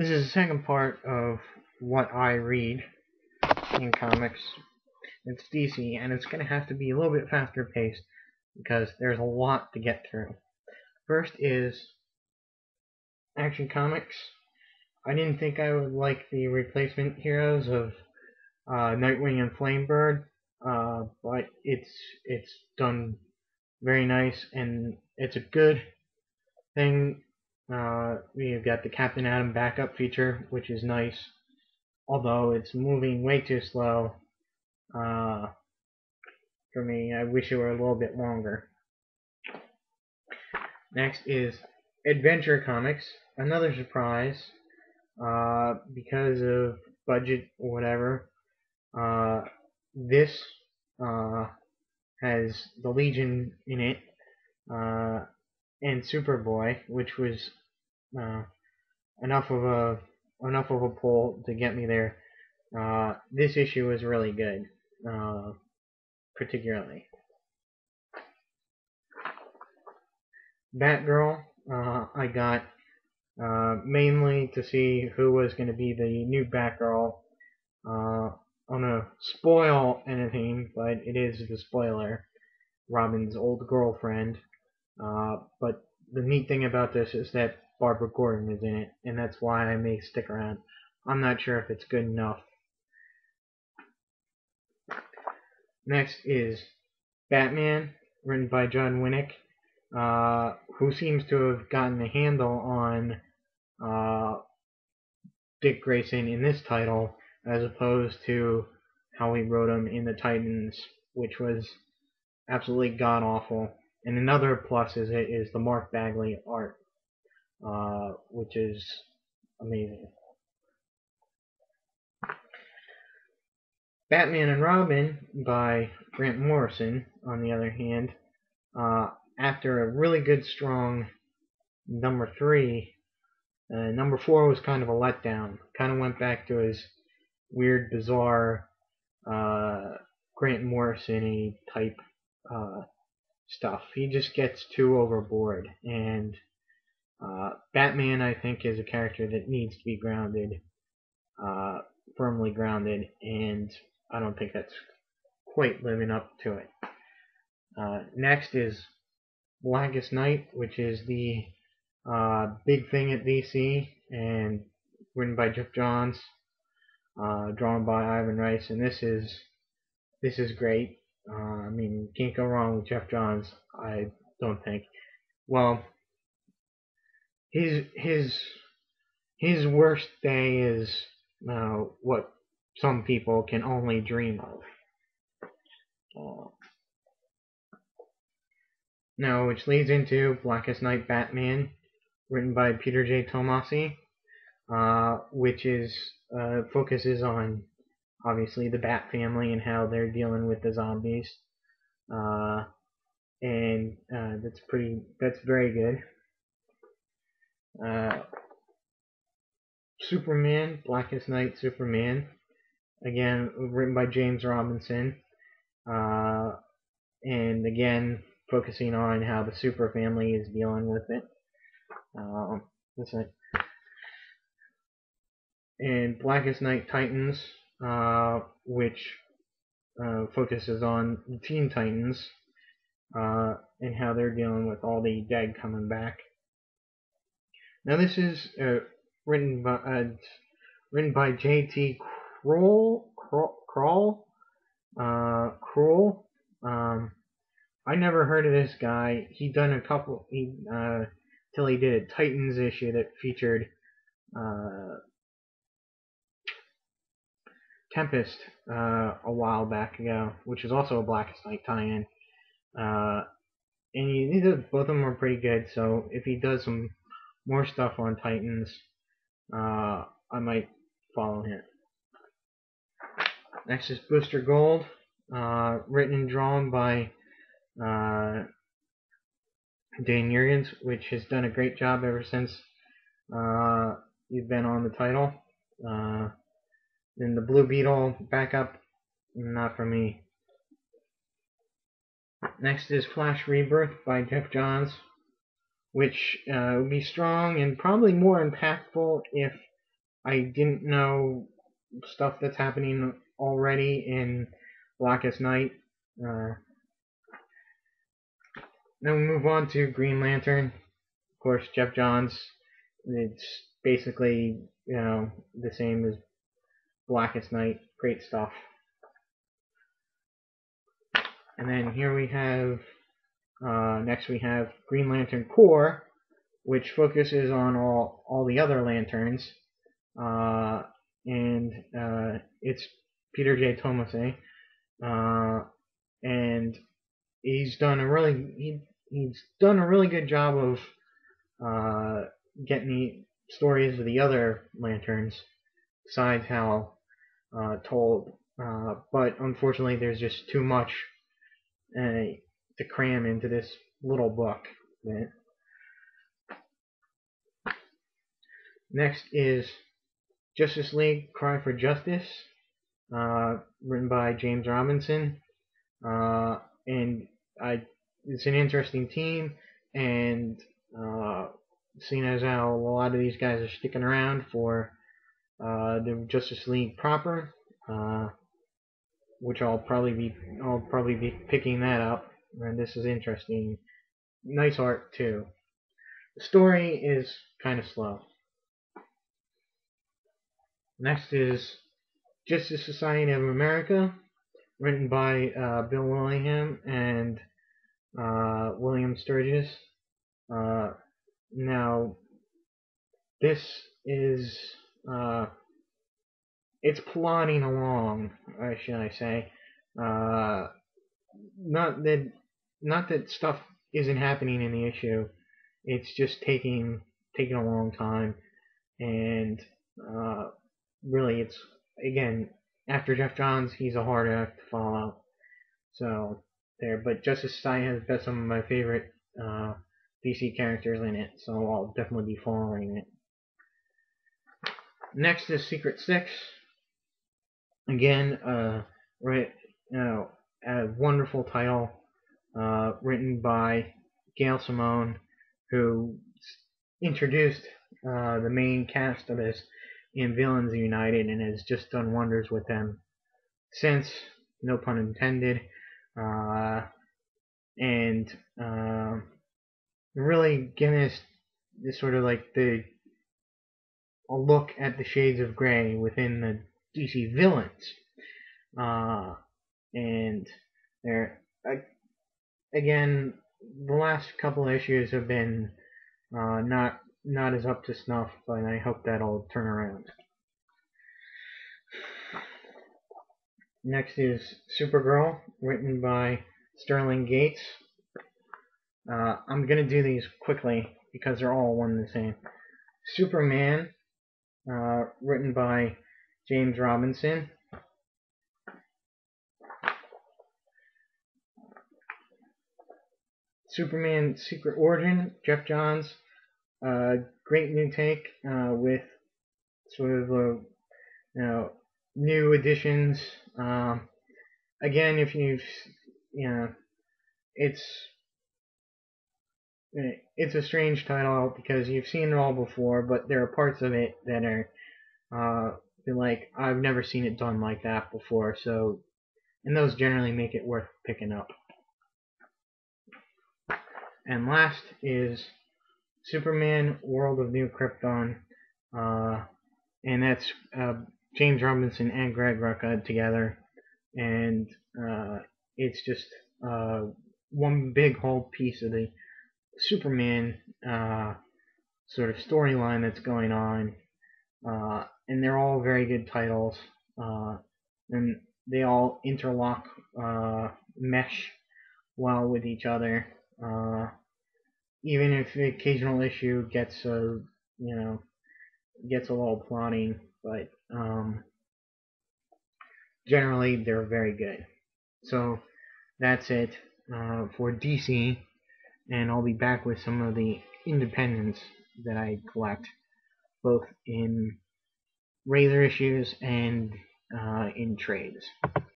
This is the second part of what I read in comics. It's DC, and it's going to have to be a little bit faster paced because there's a lot to get through. First is Action Comics. I didn't think I would like the replacement heroes of Nightwing and Flamebird, but it's done very nice, and it's a good thing. We've got the Captain Atom backup feature, which is nice, although it's moving way too slow for me. I wish it were a little bit longer. Next is Adventure Comics, another surprise because of budget or whatever. This has the Legion in it and Superboy, which was enough of a pull to get me there. This issue was really good, particularly. Batgirl, I got mainly to see who was going to be the new Batgirl. I don't want to spoil anything, but it is the spoiler. Robin's old girlfriend. But the neat thing about this is that Barbara Gordon is in it, and that's why I may stick around. I'm not sure if it's good enough. Next is Batman, written by John Winnick, who seems to have gotten a handle on Dick Grayson in this title, as opposed to how he wrote him in the Titans, which was absolutely god-awful. And another plus is the Mark Bagley art, which is amazing. Batman and Robin by Grant Morrison, on the other hand, after a really good, strong number 3, number 4 was kind of a letdown. Kind of went back to his weird, bizarre, Grant Morrison-y type stuff. He just gets too overboard, and Batman, I think, is a character that needs to be grounded, firmly grounded, and I don't think that's quite living up to it. Next is Blackest Night, which is the big thing at DC, and written by Jeff Johns, drawn by Ivan Rice, and this is great. I mean, can't go wrong with Jeff Johns, I don't think. Well, his worst day is what some people can only dream of. Now, which leads into Blackest Night Batman, written by Peter J. Tomasi, which is focuses on obviously the Bat family and how they're dealing with the zombies, and that's very good. Superman, Blackest Night Superman, again written by James Robinson, and again focusing on how the Super family is dealing with it. And Blackest Night Titans, which focuses on the Teen Titans and how they're dealing with all the dead coming back. Now this is written by J.T. Kroll. I never heard of this guy. He done a couple. Till he did a Titans issue that featured Tempest a while back ago, which is also a Blackest Night tie-in. And both of them are pretty good. So if he does some more stuff on Titans, I might follow him. Next is Booster Gold, written and drawn by Dan Jurgens, which has done a great job ever since you've been on the title. Then the Blue Beetle backup, not for me. Next is Flash Rebirth by Jeff Johns, which would be strong and probably more impactful if I didn't know stuff that's happening already in Blackest Night. Then we move on to Green Lantern. Of course, Jeff Johns. It's basically, the same as Blackest Night. Great stuff. And then here we have, next we have Green Lantern Corps, which focuses on all the other lanterns. And it's Peter J. Tomasi. And he's done a really good job of getting the stories of the other lanterns, besides Hal, told. But unfortunately, there's just too much to cram into this little book. Next is Justice League: Cry for Justice, written by James Robinson, and it's an interesting team, and seeing as how a lot of these guys are sticking around for the Justice League proper, which I'll probably be picking that up, and this is interesting. Nice art too. The story is kind of slow. Next is Justice Society of America, written by Bill Willingham and William Sturgis. Now, this is it's plodding along, should I say? Not that stuff isn't happening in the issue. It's just taking a long time, and really, it's, again, after Jeff Johns, he's a hard act to follow. So there, but Justice Society has got some of my favorite DC characters in it, so I'll definitely be following it. Next is Secret Six. Again, a wonderful title, written by Gail Simone, who introduced the main cast of this in Villains United and has just done wonders with them since, no pun intended, and really giving us this sort of like a look at the shades of gray within the DC villains, and there again, the last couple of issues have been not as up to snuff, but I hope that'll turn around. Next is Supergirl, written by Sterling Gates. I'm going to do these quickly because they're all one and the same. Superman, written by James Robinson. Superman Secret Origin, Jeff Johns. Great new take with sort of new additions. Again, if you've it's a strange title because you've seen it all before, but there are parts of it that are like, I've never seen it done like that before. So, and those generally make it worth picking up. And last is Superman World of New Krypton, and that's James Robinson and Greg Rucka together, and it's just one big whole piece of the Superman sort of storyline that's going on, and they're all very good titles, and they all interlock, mesh well with each other. Even if the occasional issue gets a little plotting, but generally they're very good. So that's it for DC, and I'll be back with some of the independents that I collect, both in regular issues and in trades.